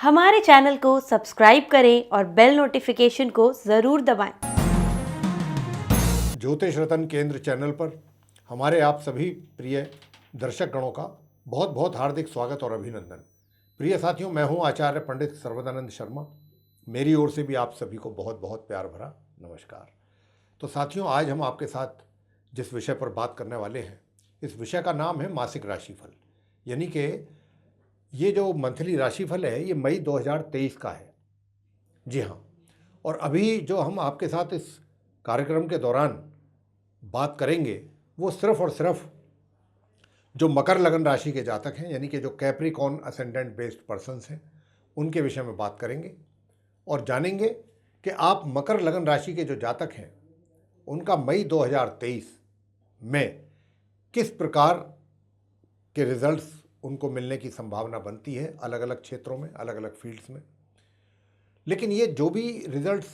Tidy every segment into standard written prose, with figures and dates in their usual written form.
हमारे चैनल को सब्सक्राइब करें और बेल नोटिफिकेशन को ज़रूर दबाएं। ज्योतिष रतन केंद्र चैनल पर हमारे आप सभी प्रिय दर्शक गणों का बहुत बहुत हार्दिक स्वागत और अभिनंदन। प्रिय साथियों, मैं हूं आचार्य पंडित सर्वदानंद शर्मा। मेरी ओर से भी आप सभी को बहुत बहुत प्यार भरा नमस्कार। तो साथियों, आज हम आपके साथ जिस विषय पर बात करने वाले हैं, इस विषय का नाम है मासिक राशिफल। यानी कि ये जो मंथली राशिफल है ये मई 2023 का है। जी हाँ, और अभी जो हम आपके साथ इस कार्यक्रम के दौरान बात करेंगे वो सिर्फ और सिर्फ जो मकर लगन राशि के जातक हैं, यानी कि जो कैप्रिकॉर्न असेंडेंट बेस्ड पर्सन्स हैं, उनके विषय में बात करेंगे और जानेंगे कि आप मकर लगन राशि के जो जातक हैं उनका मई 2023 में किस प्रकार के रिजल्ट्स उनको मिलने की संभावना बनती है अलग अलग क्षेत्रों में, अलग अलग फील्ड्स में। लेकिन ये जो भी रिजल्ट्स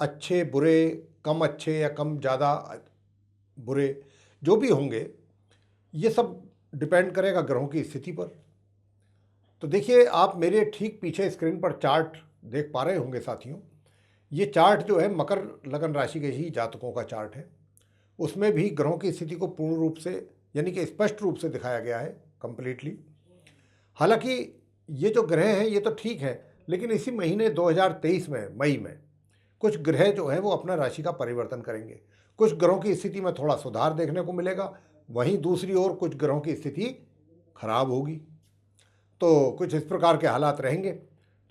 अच्छे बुरे, कम अच्छे या कम ज़्यादा बुरे जो भी होंगे, ये सब डिपेंड करेगा ग्रहों की स्थिति पर। तो देखिए, आप मेरे ठीक पीछे स्क्रीन पर चार्ट देख पा रहे होंगे साथियों। ये चार्ट जो है मकर लगन राशि के ही जातकों का चार्ट है। उसमें भी ग्रहों की स्थिति को पूर्ण रूप से यानी कि स्पष्ट रूप से दिखाया गया है कंप्लीटली। हालांकि ये जो ग्रह हैं ये तो ठीक है, लेकिन इसी महीने 2023 में मई में कुछ ग्रह जो है वो अपना राशि का परिवर्तन करेंगे। कुछ ग्रहों की स्थिति में थोड़ा सुधार देखने को मिलेगा, वहीं दूसरी ओर कुछ ग्रहों की स्थिति खराब होगी। तो कुछ इस प्रकार के हालात रहेंगे।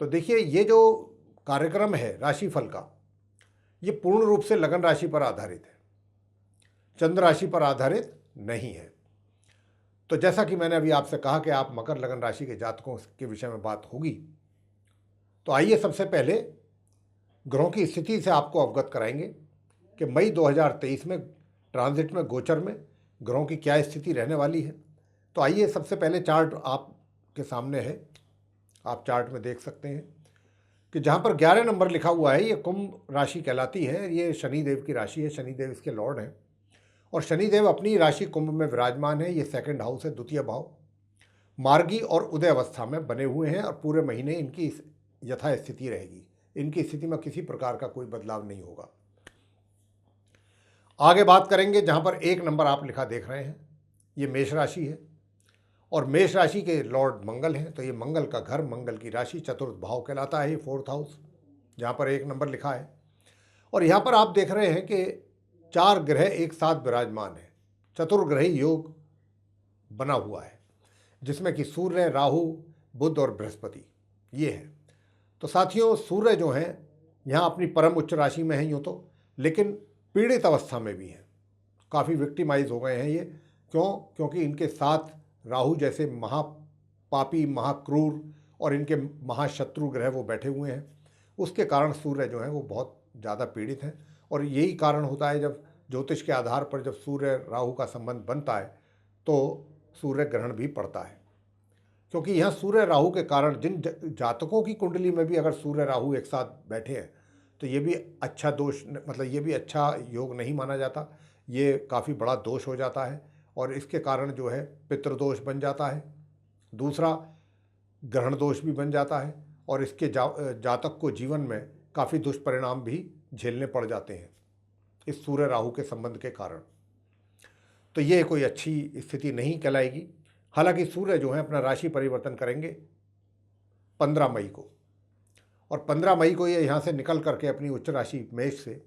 तो देखिए, ये जो कार्यक्रम है राशिफल का, ये पूर्ण रूप से लगन राशि पर आधारित है, चंद्र राशि पर आधारित नहीं है। तो जैसा कि मैंने अभी आपसे कहा कि आप मकर लगन राशि के जातकों के विषय में बात होगी, तो आइए सबसे पहले ग्रहों की स्थिति से आपको अवगत कराएंगे कि मई 2023 में ट्रांजिट में, गोचर में ग्रहों की क्या स्थिति रहने वाली है। तो आइए, सबसे पहले चार्ट आपके सामने है, आप चार्ट में देख सकते हैं कि जहाँ पर 11 नंबर लिखा हुआ है ये कुंभ राशि कहलाती है। ये शनिदेव की राशि है, शनिदेव इसके लॉर्ड हैं और शनिदेव अपनी राशि कुंभ में विराजमान है। ये सेकंड हाउस है, द्वितीय भाव। मार्गी और उदय अवस्था में बने हुए हैं और पूरे महीने इनकी यथास्थिति रहेगी। इनकी स्थिति में किसी प्रकार का कोई बदलाव नहीं होगा। आगे बात करेंगे जहाँ पर 1 नंबर आप लिखा देख रहे हैं, ये मेष राशि है और मेष राशि के लॉर्ड मंगल हैं। तो ये मंगल का घर, मंगल की राशि चतुर्थ भाव कहलाता है, ये 4th हाउस, जहाँ पर 1 नंबर लिखा है। और यहाँ पर आप देख रहे हैं कि 4 ग्रह एक साथ विराजमान है, चतुर्ग्रही योग बना हुआ है, जिसमें कि सूर्य, राहु, बुध और बृहस्पति ये है। तो साथियों, सूर्य जो हैं यहाँ अपनी परम उच्च राशि में हैं यूँ तो, लेकिन पीड़ित अवस्था में भी हैं, काफ़ी विक्टिमाइज हो गए हैं ये। क्योंकि इनके साथ राहु जैसे महापापी, महाक्रूर और इनके महाशत्रु ग्रह वो बैठे हुए हैं। उसके कारण सूर्य जो है वो बहुत ज़्यादा पीड़ित हैं। और यही कारण होता है जब ज्योतिष के आधार पर जब सूर्य राहु का संबंध बनता है तो सूर्य ग्रहण भी पड़ता है। क्योंकि यहाँ सूर्य राहु के कारण जिन जातकों की कुंडली में भी अगर सूर्य राहु एक साथ बैठे हैं तो ये भी अच्छा दोष, मतलब ये भी अच्छा योग नहीं माना जाता, ये काफ़ी बड़ा दोष हो जाता है और इसके कारण जो है पितृदोष बन जाता है। दूसरा, ग्रहण दोष भी बन जाता है और इसके जातक को जीवन में काफ़ी दुष्परिणाम भी झेलने पड़ जाते हैं इस सूर्य राहु के संबंध के कारण। तो ये कोई अच्छी स्थिति नहीं कहलाएगी। हालांकि सूर्य जो है अपना राशि परिवर्तन करेंगे 15 मई को, और 15 मई को ये यहाँ से निकल करके अपनी उच्च राशि मेष से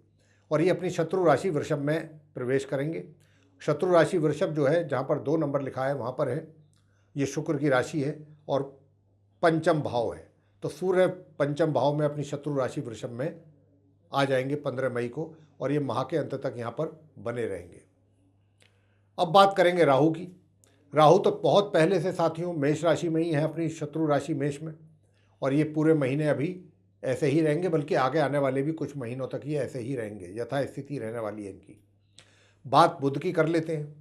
और ये अपनी शत्रु राशि वृषभ में प्रवेश करेंगे। शत्रु राशि वृषभ जो है, जहाँ पर 2 नंबर लिखा है वहाँ पर है, ये शुक्र की राशि है और पंचम भाव है। तो सूर्य पंचम भाव में अपनी शत्रु राशि वृषभ में आ जाएंगे 15 मई को और ये माह के अंत तक यहाँ पर बने रहेंगे। अब बात करेंगे राहु की। राहु तो बहुत पहले से साथियों मेष राशि में ही है, अपनी शत्रु राशि मेष में, और ये पूरे महीने अभी ऐसे ही रहेंगे, बल्कि आगे आने वाले भी कुछ महीनों तक ये ऐसे ही रहेंगे, यथास्थिति रहने वाली है इनकी। बात बुध की कर लेते हैं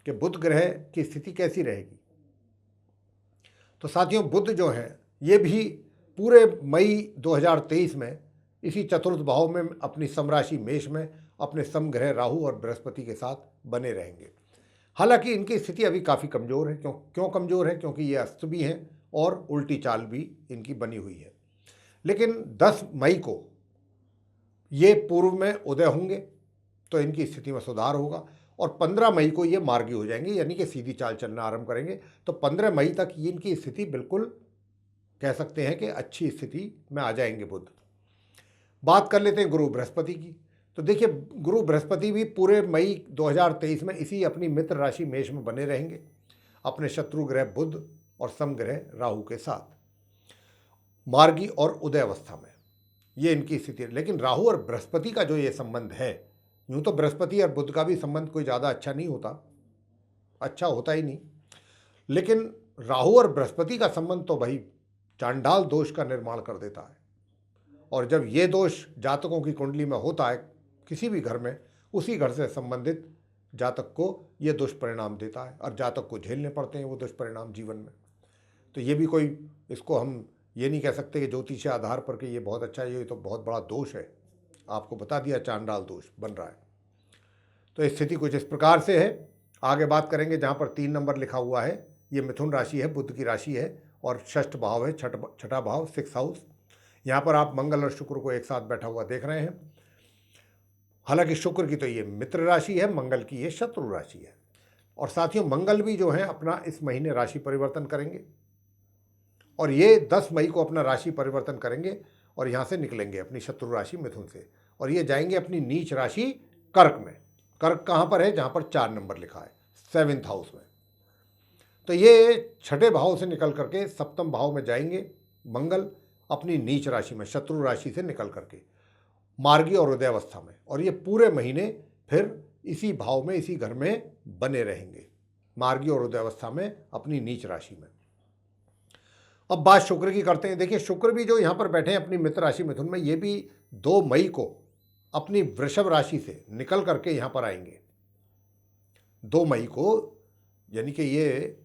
कि बुध ग्रह की स्थिति कैसी रहेगी। तो साथियों, बुध जो हैं ये भी पूरे मई 2023 में इसी चतुर्थ भाव में अपनी समराशि मेष में अपने समग्रह राहु और बृहस्पति के साथ बने रहेंगे। हालांकि इनकी स्थिति अभी काफ़ी कमज़ोर है। क्यों कमज़ोर है? क्योंकि ये अस्त भी हैं और उल्टी चाल भी इनकी बनी हुई है। लेकिन 10 मई को ये पूर्व में उदय होंगे तो इनकी स्थिति में सुधार होगा और 15 मई को ये मार्गी हो जाएंगे, यानी कि सीधी चाल चलना आरंभ करेंगे। तो 15 मई तक ये इनकी स्थिति बिल्कुल कह सकते हैं कि अच्छी स्थिति में आ जाएंगे बुध। बात कर लेते हैं गुरु बृहस्पति की। तो देखिए, गुरु बृहस्पति भी पूरे मई 2023 में इसी अपनी मित्र राशि मेष में बने रहेंगे, अपने शत्रु ग्रह बुध और समग्रह राहु के साथ मार्गी और उदय अवस्था में ये इनकी स्थिति है। लेकिन राहु और बृहस्पति का जो ये संबंध है, यूं तो बृहस्पति और बुध का भी संबंध कोई ज़्यादा अच्छा नहीं होता, अच्छा होता ही नहीं, लेकिन राहु और बृहस्पति का संबंध तो भाई चांडाल दोष का निर्माण कर देता है। और जब ये दोष जातकों की कुंडली में होता है किसी भी घर में, उसी घर से संबंधित जातक को ये दुष्परिणाम देता है और जातक को झेलने पड़ते हैं वो दुष्परिणाम जीवन में। तो ये भी कोई, इसको हम ये नहीं कह सकते कि ज्योतिष आधार पर कि ये बहुत अच्छा है, ये तो बहुत बड़ा दोष है। आपको बता दिया, चांडाल दोष बन रहा है। तो स्थिति कुछ इस प्रकार से है। आगे बात करेंगे जहाँ पर 3 नंबर लिखा हुआ है, ये मिथुन राशि है, बुध की राशि है और षष्ठ भाव है, छठा भाव 6th हाउस। यहाँ पर आप मंगल और शुक्र को एक साथ बैठा हुआ देख रहे हैं। हालांकि शुक्र की तो ये मित्र राशि है, मंगल की ये शत्रु राशि है। और साथियों, मंगल भी जो है अपना इस महीने राशि परिवर्तन करेंगे और ये 10 मई को अपना राशि परिवर्तन करेंगे और यहाँ से निकलेंगे अपनी शत्रु राशि मिथुन से और ये जाएंगे अपनी नीच राशि कर्क में। कर्क कहाँ पर है? जहाँ पर 4 नंबर लिखा है, 7th हाउस में। तो ये छठे भाव से निकल करके 7वें भाव में जाएंगे मंगल, अपनी नीच राशि में, शत्रु राशि से निकल करके मार्गी और उदय अवस्था में, और ये पूरे महीने फिर इसी भाव में, इसी घर में बने रहेंगे, मार्गी और उदय अवस्था में अपनी नीच राशि में। अब बात शुक्र की करते हैं। देखिए, शुक्र भी जो यहाँ पर बैठे हैं अपनी मित्र राशि मिथुन में, ये भी 2 मई को अपनी वृषभ राशि से निकल करके यहाँ पर आएंगे 2 मई को, यानी कि ये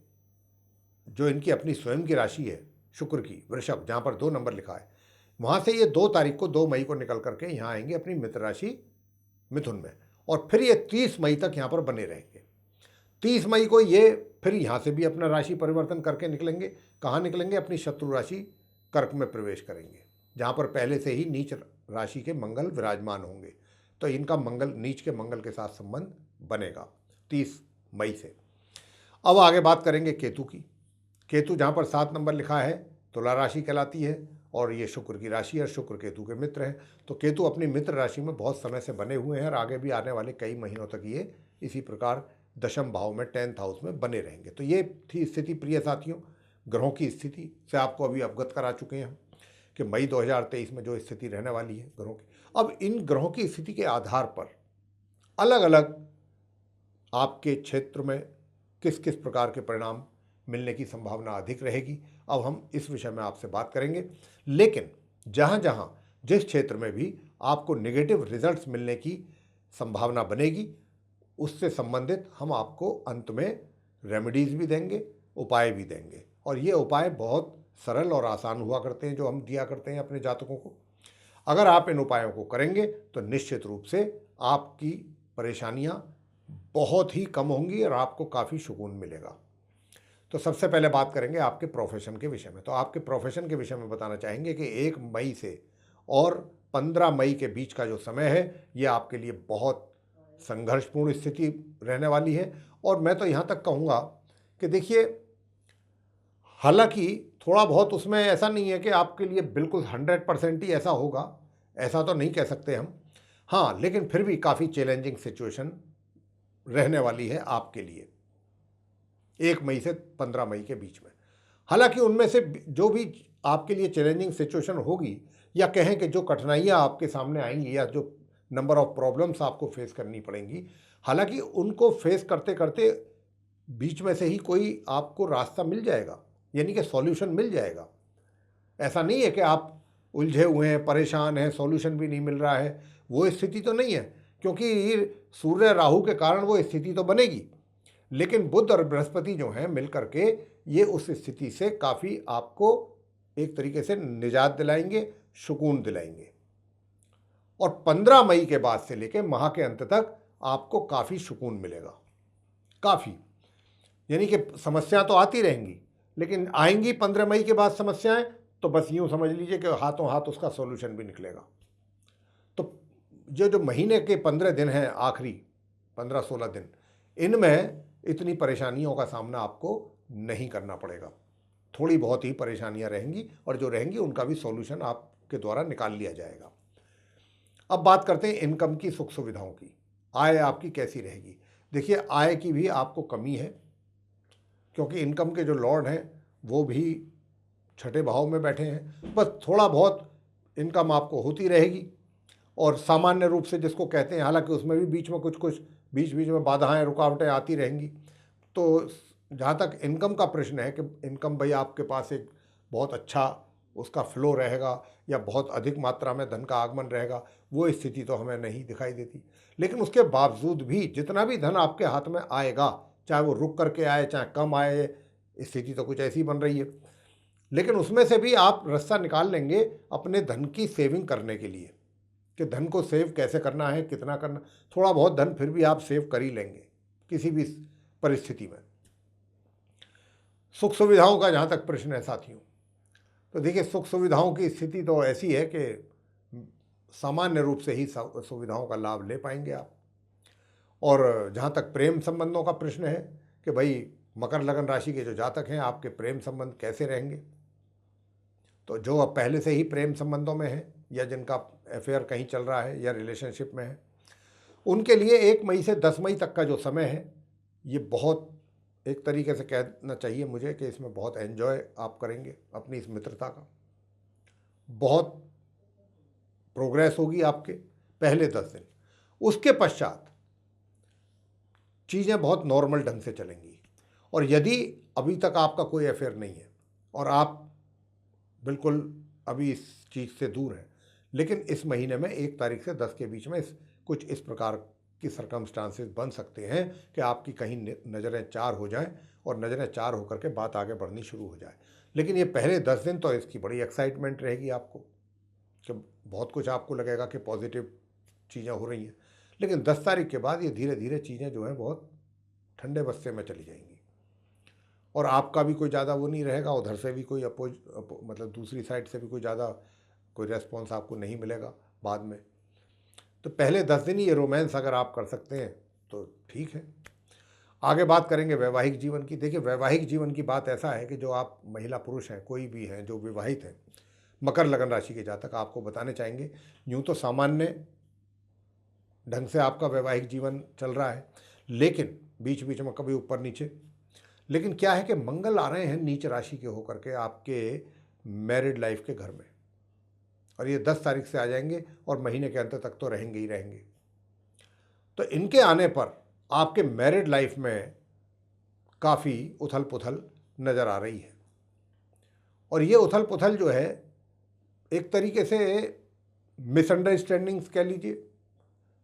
जो इनकी अपनी स्वयं की राशि है शुक्र की, वृषभ, जहाँ पर 2 नंबर लिखा है, वहाँ से ये 2 तारीख को, 2 मई को निकल करके यहाँ आएंगे अपनी मित्र राशि मिथुन में और फिर ये 30 मई तक यहाँ पर बने रहेंगे। 30 मई को ये फिर यहाँ से भी अपना राशि परिवर्तन करके निकलेंगे। कहाँ निकलेंगे? अपनी शत्रु राशि कर्क में प्रवेश करेंगे, जहाँ पर पहले से ही नीच राशि के मंगल विराजमान होंगे। तो इनका मंगल, नीच के मंगल के साथ संबंध बनेगा 30 मई से। अब आगे बात करेंगे केतु की। केतु जहाँ पर 7 नंबर लिखा है, तुला राशि कहलाती है और ये शुक्र की राशि है, शुक्र केतु के मित्र हैं। तो केतु अपनी मित्र राशि में बहुत समय से बने हुए हैं और आगे भी आने वाले कई महीनों तक ये इसी प्रकार 10वें भाव में, 10th हाउस में बने रहेंगे। तो ये थी स्थिति प्रिय साथियों, ग्रहों की स्थिति से आपको अभी अवगत करा चुके हैं कि मई 2023 में जो स्थिति रहने वाली है ग्रहों की। अब इन ग्रहों की स्थिति के आधार पर अलग अलग आपके क्षेत्र में किस किस प्रकार के परिणाम मिलने की संभावना अधिक रहेगी, अब हम इस विषय में आपसे बात करेंगे। लेकिन जहाँ जहाँ जिस क्षेत्र में भी आपको नेगेटिव रिजल्ट्स मिलने की संभावना बनेगी, उससे संबंधित हम आपको अंत में रेमेडीज़ भी देंगे, उपाय भी देंगे। और ये उपाय बहुत सरल और आसान हुआ करते हैं जो हम दिया करते हैं अपने जातकों को। अगर आप इन उपायों को करेंगे तो निश्चित रूप से आपकी परेशानियाँ बहुत ही कम होंगी और आपको काफ़ी सुकून मिलेगा। तो सबसे पहले बात करेंगे आपके प्रोफेशन के विषय में। तो आपके प्रोफेशन के विषय में बताना चाहेंगे कि 1 मई से और 15 मई के बीच का जो समय है, ये आपके लिए बहुत संघर्षपूर्ण स्थिति रहने वाली है। और मैं तो यहाँ तक कहूँगा कि देखिए, हालांकि थोड़ा बहुत उसमें ऐसा नहीं है कि आपके लिए बिल्कुल 100% ही ऐसा होगा, ऐसा तो नहीं कह सकते हम, हाँ, लेकिन फिर भी काफ़ी चैलेंजिंग सिचुएशन रहने वाली है आपके लिए 1 मई से 15 मई के बीच में। हालांकि उनमें से जो भी आपके लिए चैलेंजिंग सिचुएशन होगी, या कहें कि जो कठिनाइयाँ आपके सामने आएंगी या जो नंबर ऑफ प्रॉब्लम्स आपको फेस करनी पड़ेंगी, हालांकि उनको फेस करते करते बीच में से ही कोई आपको रास्ता मिल जाएगा, यानी कि सॉल्यूशन मिल जाएगा। ऐसा नहीं है कि आप उलझे हुए हैं, परेशान हैं, सॉल्यूशन भी नहीं मिल रहा है, वो स्थिति तो नहीं है, क्योंकि सूर्य राहु के कारण वो स्थिति तो बनेगी, लेकिन बुध और बृहस्पति जो हैं मिल करके ये उस स्थिति से काफ़ी आपको एक तरीके से निजात दिलाएंगे, सुकून दिलाएंगे। और 15 मई के बाद से लेकर माह के अंत तक आपको काफ़ी सुकून मिलेगा, काफ़ी, यानी कि समस्या तो आती रहेंगी लेकिन आएंगी 15 मई के बाद समस्याएं, तो बस यूँ समझ लीजिए कि हाथों हाथ उसका सॉल्यूशन भी निकलेगा। तो जो महीने के 15 दिन हैं, आखिरी 15-16 दिन, इनमें इतनी परेशानियों का सामना आपको नहीं करना पड़ेगा। थोड़ी बहुत ही परेशानियां रहेंगी और जो रहेंगी उनका भी सॉल्यूशन आपके द्वारा निकाल लिया जाएगा। अब बात करते हैं इनकम की, सुख सुविधाओं की। आय आपकी कैसी रहेगी? देखिए, आय की भी आपको कमी है, क्योंकि इनकम के जो लॉर्ड हैं वो भी छठे भाव में बैठे हैं। बस थोड़ा बहुत इनकम आपको होती रहेगी, और सामान्य रूप से जिसको कहते हैं, हालांकि उसमें भी बीच में कुछ बीच में बाधाएं, रुकावटें आती रहेंगी। तो जहाँ तक इनकम का प्रश्न है कि इनकम भाई आपके पास एक बहुत अच्छा उसका फ्लो रहेगा या बहुत अधिक मात्रा में धन का आगमन रहेगा, वो स्थिति तो हमें नहीं दिखाई देती। लेकिन उसके बावजूद भी जितना भी धन आपके हाथ में आएगा, चाहे वो रुक करके आए चाहे कम आए, स्थिति तो कुछ ऐसी बन रही है, लेकिन उसमें से भी आप रास्ता निकाल लेंगे अपने धन की सेविंग करने के लिए, कि धन को सेव कैसे करना है, कितना करना। थोड़ा बहुत धन फिर भी आप सेव कर ही लेंगे किसी भी परिस्थिति में। सुख सुविधाओं का जहाँ तक प्रश्न है साथियों, तो देखिए, सुख सुविधाओं की स्थिति तो ऐसी है कि सामान्य रूप से ही सुविधाओं का लाभ ले पाएंगे आप। और जहाँ तक प्रेम संबंधों का प्रश्न है कि भाई मकर लगन राशि के जो जातक हैं, आपके प्रेम संबंध कैसे रहेंगे, तो जो अब पहले से ही प्रेम संबंधों में हैं या जिनका अफेयर कहीं चल रहा है या रिलेशनशिप में है, उनके लिए 1 मई से 10 मई तक का जो समय है, ये बहुत, एक तरीके से कहना चाहिए मुझे कि इसमें बहुत एंजॉय आप करेंगे अपनी इस मित्रता का। बहुत प्रोग्रेस होगी आपके पहले 10 दिन। उसके पश्चात चीज़ें बहुत नॉर्मल ढंग से चलेंगी। और यदि अभी तक आपका कोई अफेयर नहीं है और आप बिल्कुल अभी इस चीज़ से दूर हैं, लेकिन इस महीने में 1 तारीख से 10 के बीच में कुछ इस प्रकार की सर्कमस्टांसेस बन सकते हैं कि आपकी कहीं नज़रें चार हो जाएं और नज़रें चार होकर के बात आगे बढ़नी शुरू हो जाए। लेकिन ये पहले 10 दिन तो इसकी बड़ी एक्साइटमेंट रहेगी आपको, कि बहुत कुछ आपको लगेगा कि पॉजिटिव चीज़ें हो रही हैं। लेकिन 10 तारीख के बाद ये धीरे धीरे चीज़ें जो हैं बहुत ठंडे बस्ते में चली जाएंगी, और आपका भी कोई ज़्यादा वो नहीं रहेगा, उधर से भी कोई मतलब दूसरी साइड से भी कोई ज़्यादा कोई रेस्पॉन्स आपको नहीं मिलेगा बाद में। तो पहले 10 दिन ही ये रोमांस अगर आप कर सकते हैं तो ठीक है। आगे बात करेंगे वैवाहिक जीवन की। देखिए, वैवाहिक जीवन की बात ऐसा है कि जो आप महिला पुरुष हैं, कोई भी हैं जो विवाहित हैं, मकर लगन राशि के जातक, आपको बताने चाहेंगे, यूँ तो सामान्य ढंग से आपका वैवाहिक जीवन चल रहा है, लेकिन बीच बीच में कभी ऊपर नीचे। लेकिन क्या है कि मंगल आ रहे हैं नीच राशि के होकर के आपके मैरिड लाइफ के घर में, और ये 10 तारीख से आ जाएंगे और महीने के अंत तक तो रहेंगे ही रहेंगे। तो इनके आने पर आपके मैरिड लाइफ में काफ़ी उथल पुथल नज़र आ रही है, और ये उथल पुथल जो है एक तरीके से मिसअंडरस्टैंडिंग्स कह लीजिए,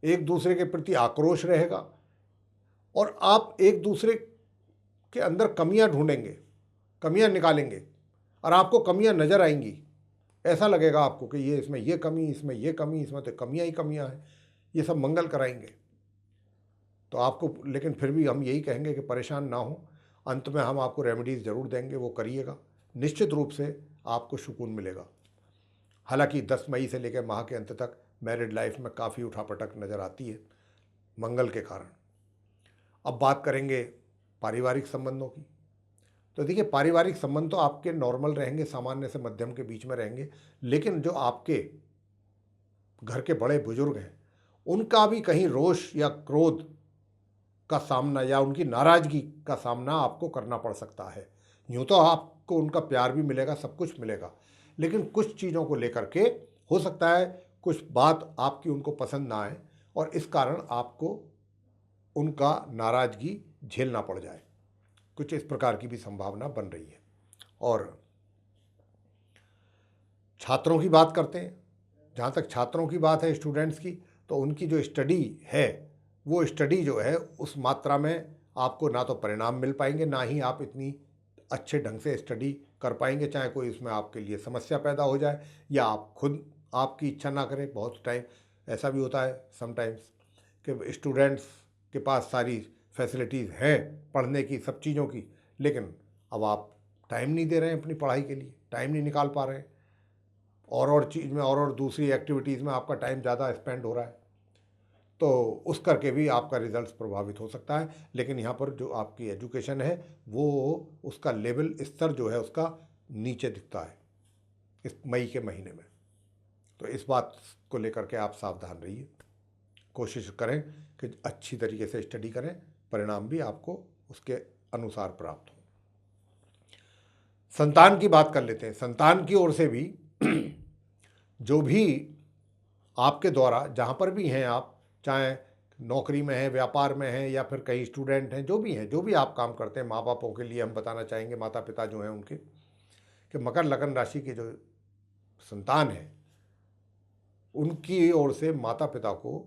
एक दूसरे के प्रति आक्रोश रहेगा, और आप एक दूसरे के अंदर कमियां ढूंढेंगे, कमियां निकालेंगे, और आपको कमियां नज़र आएंगी। ऐसा लगेगा आपको कि ये इसमें ये कमी, इसमें ये कमी, इसमें तो कमियां ही कमियां हैं। ये सब मंगल कराएंगे तो आपको, लेकिन फिर भी हम यही कहेंगे कि परेशान ना हो, अंत में हम आपको रेमेडीज़ ज़रूर देंगे, वो करिएगा, निश्चित रूप से आपको सुकून मिलेगा। हालांकि 10 मई से लेकर माह के अंत तक मैरिड लाइफ में काफ़ी उठापटक नज़र आती है मंगल के कारण। अब बात करेंगे पारिवारिक संबंधों की। तो देखिए, पारिवारिक संबंध तो आपके नॉर्मल रहेंगे, सामान्य से मध्यम के बीच में रहेंगे, लेकिन जो आपके घर के बड़े बुजुर्ग हैं उनका भी कहीं रोष या क्रोध का सामना या उनकी नाराज़गी का सामना आपको करना पड़ सकता है। यूँ तो आपको उनका प्यार भी मिलेगा, सब कुछ मिलेगा, लेकिन कुछ चीज़ों को लेकर के हो सकता है कुछ बात आपकी उनको पसंद ना आए, और इस कारण आपको उनका नाराज़गी झेलना पड़ जाए। कुछ इस प्रकार की भी संभावना बन रही है। और छात्रों की बात करते हैं। जहाँ तक छात्रों की बात है, स्टूडेंट्स की, तो उनकी जो स्टडी है, वो स्टडी जो है उस मात्रा में आपको ना तो परिणाम मिल पाएंगे, ना ही आप इतनी अच्छे ढंग से स्टडी कर पाएंगे, चाहे कोई इसमें आपके लिए समस्या पैदा हो जाए या आप खुद आपकी इच्छा ना करें। बहुत टाइम ऐसा भी होता है समटाइम्स कि स्टूडेंट्स के पास सारी फैसिलिटीज़ हैं पढ़ने की, सब चीज़ों की, लेकिन अब आप टाइम नहीं दे रहे हैं अपनी पढ़ाई के लिए, टाइम नहीं निकाल पा रहे हैं, और चीज़ में और दूसरी एक्टिविटीज़ में आपका टाइम ज़्यादा स्पेंड हो रहा है, तो उस करके भी आपका रिजल्ट प्रभावित हो सकता है। लेकिन यहाँ पर जो आपकी एजुकेशन है वो उसका लेवल स्तर जो है उसका नीचे दिखता है इस मई के महीने में। तो इस बात को लेकर के आप सावधान रहिए, कोशिश करें कि अच्छी तरीके से स्टडी करें, परिणाम भी आपको उसके अनुसार प्राप्त हो। संतान की बात कर लेते हैं। संतान की ओर से भी जो भी आपके द्वारा जहाँ पर भी हैं आप, चाहे नौकरी में हैं, व्यापार में हैं, या फिर कई स्टूडेंट हैं, जो भी हैं, जो भी आप काम करते हैं, माँ बापों के लिए हम बताना चाहेंगे, माता पिता जो हैं उनके, कि मकर लगन राशि के जो संतान है उनकी ओर से माता पिता को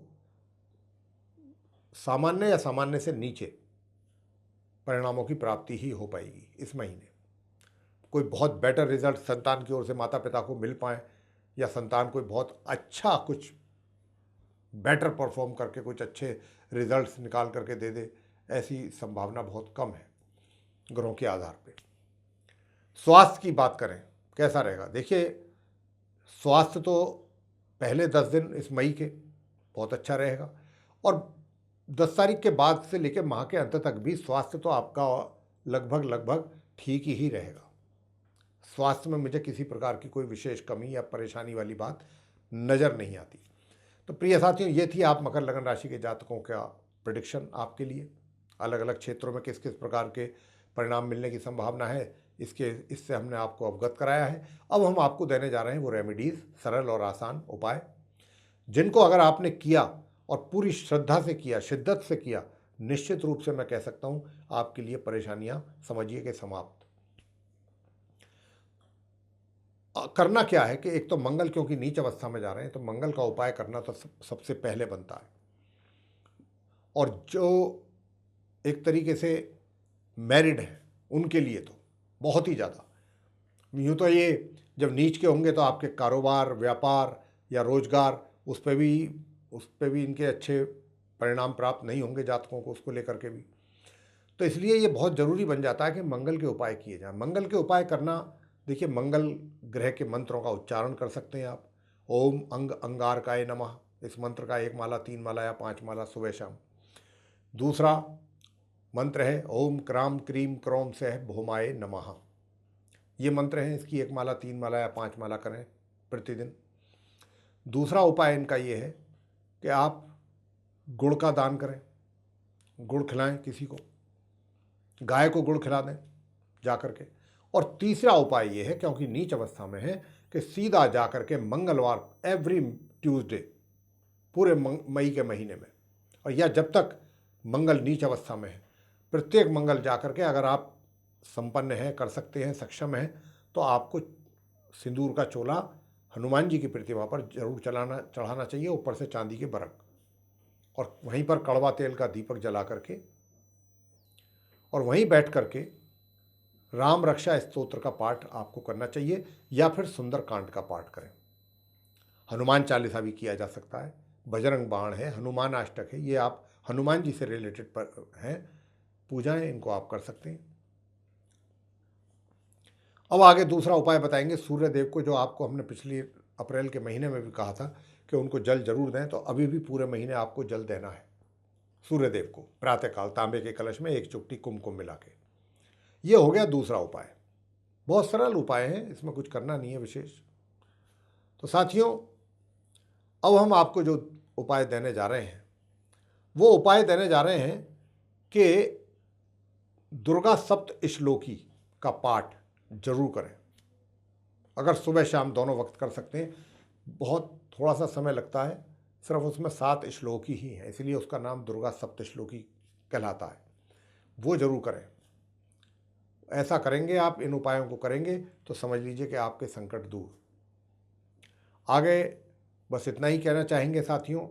सामान्य या सामान्य से नीचे परिणामों की प्राप्ति ही हो पाएगी इस महीने। कोई बहुत बेटर रिजल्ट संतान की ओर से माता पिता को मिल पाए, या संतान कोई बहुत अच्छा कुछ बेटर परफॉर्म करके कुछ अच्छे रिजल्ट्स निकाल करके दे दे, ऐसी संभावना बहुत कम है ग्रहों के आधार पे। स्वास्थ्य की बात करें, कैसा रहेगा? देखिए, स्वास्थ्य तो पहले 10 दिन इस मई के बहुत अच्छा रहेगा, और 10 तारीख के बाद से लेकर माह के अंत तक भी स्वास्थ्य तो आपका लगभग ठीक ही रहेगा। स्वास्थ्य में मुझे किसी प्रकार की कोई विशेष कमी या परेशानी वाली बात नज़र नहीं आती। तो प्रिय साथियों, ये थी आप मकर लगन राशि के जातकों का प्रेडिक्शन आपके लिए। अलग अलग क्षेत्रों में किस किस प्रकार के परिणाम मिलने की संभावना है, इससे हमने आपको अवगत कराया है। अब हम आपको देने जा रहे हैं वो रेमेडीज़, सरल और आसान उपाय, जिनको अगर आपने किया और पूरी श्रद्धा से किया, शिद्दत से किया, निश्चित रूप से मैं कह सकता हूँ आपके लिए परेशानियाँ समझिए कि समाप्त। करना क्या है कि एक तो मंगल, क्योंकि नीच अवस्था में जा रहे हैं, तो मंगल का उपाय करना तो सबसे पहले बनता है। और जो एक तरीके से मैरिड है उनके लिए तो बहुत ही ज़्यादा, यूँ तो ये जब नीच के होंगे तो आपके कारोबार, व्यापार या रोजगार, उस पर भी इनके अच्छे परिणाम प्राप्त नहीं होंगे जातकों को, उसको लेकर के भी। तो इसलिए ये बहुत ज़रूरी बन जाता है कि मंगल के उपाय किए जाएं। मंगल के उपाय करना, देखिए, मंगल ग्रह के मंत्रों का उच्चारण कर सकते हैं आप। ओम अंग अंगारकाय नमः, इस मंत्र का 1 माला, 3 माला या 5 माला सुबह शाम। दूसरा मंत्र है ओम क्राम क्रीम क्रोम सह भौमाय नमः, ये मंत्र हैं, इसकी 1 माला, 3 माला या 5 माला करें प्रतिदिन। दूसरा उपाय इनका ये है कि आप गुड़ का दान करें, गुड़ खिलाएं किसी को, गाय को गुड़ खिला दें जा कर के। और तीसरा उपाय ये है, क्योंकि नीच अवस्था में है, कि सीधा जा कर के मंगलवार, एवरी ट्यूसडे पूरे मई के महीने में, और या जब तक मंगल नीच अवस्था में है, प्रत्येक मंगल जा कर के, अगर आप संपन्न हैं, कर सकते हैं, सक्षम हैं, तो आपको सिंदूर का चोला हनुमान जी की प्रतिमा पर जरूर चढ़ाना चाहिए, ऊपर से चांदी के बरक, और वहीं पर कड़वा तेल का दीपक जला करके, और वहीं बैठ करके राम रक्षा स्तोत्र का पाठ आपको करना चाहिए, या फिर सुंदर कांड का पाठ करें। हनुमान चालीसा भी किया जा सकता है, बजरंग बाण है, हनुमान अष्टक है, ये आप हनुमान जी से रिलेटेड पर हैं पूजाएं, इनको आप कर सकते हैं। अब आगे दूसरा उपाय बताएंगे सूर्य देव को, जो आपको हमने पिछली अप्रैल के महीने में भी कहा था कि उनको जल जरूर दें, तो अभी भी पूरे महीने आपको जल देना है सूर्य देव को, प्रातःकाल तांबे के कलश में 1 चुटकी कुमकुम मिला के। ये हो गया दूसरा उपाय। बहुत सरल उपाय है, इसमें कुछ करना नहीं है विशेष। तो साथियों, अब हम आपको जो उपाय देने जा रहे हैं, वो उपाय देने जा रहे हैं कि दुर्गा सप्त श्लोकी का पाठ जरूर करें। अगर सुबह शाम दोनों वक्त कर सकते हैं, बहुत थोड़ा सा समय लगता है, सिर्फ उसमें 7 श्लोकी ही हैं, इसलिए उसका नाम दुर्गा सप्त श्लोकी कहलाता है। वो जरूर करें। ऐसा करेंगे आप, इन उपायों को करेंगे तो समझ लीजिए कि आपके संकट दूर। आगे बस इतना ही कहना चाहेंगे साथियों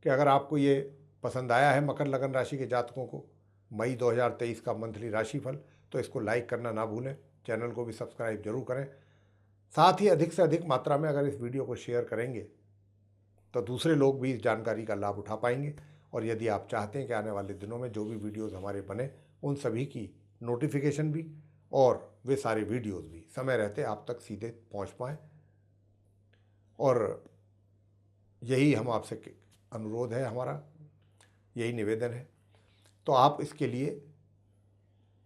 कि अगर आपको ये पसंद आया है मकर लगन राशि के जातकों को मई 2023 का मंथली राशिफल, तो इसको लाइक करना ना भूलें, चैनल को भी सब्सक्राइब जरूर करें। साथ ही अधिक से अधिक मात्रा में अगर इस वीडियो को शेयर करेंगे तो दूसरे लोग भी इस जानकारी का लाभ उठा पाएंगे। और यदि आप चाहते हैं कि आने वाले दिनों में जो भी वीडियोज़ हमारे बने, उन सभी की नोटिफिकेशन भी और वे सारे वीडियोस भी समय रहते आप तक सीधे पहुंच पाएँ। और यही हम आपसे अनुरोध है, हमारा यही निवेदन है। तो आप इसके लिए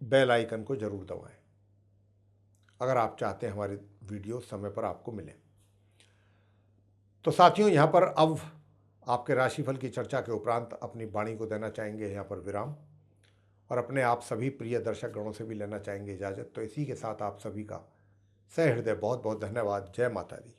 बेल आइकन को ज़रूर दबाएं अगर आप चाहते हैं हमारे वीडियो समय पर आपको मिलें। तो साथियों, यहाँ पर अब आपके राशिफल की चर्चा के उपरांत अपनी वाणी को देना चाहेंगे यहाँ पर विराम, और अपने आप सभी प्रिय दर्शक गणों से भी लेना चाहेंगे इजाज़त। तो इसी के साथ आप सभी का सहृदय बहुत बहुत धन्यवाद। जय माता दी।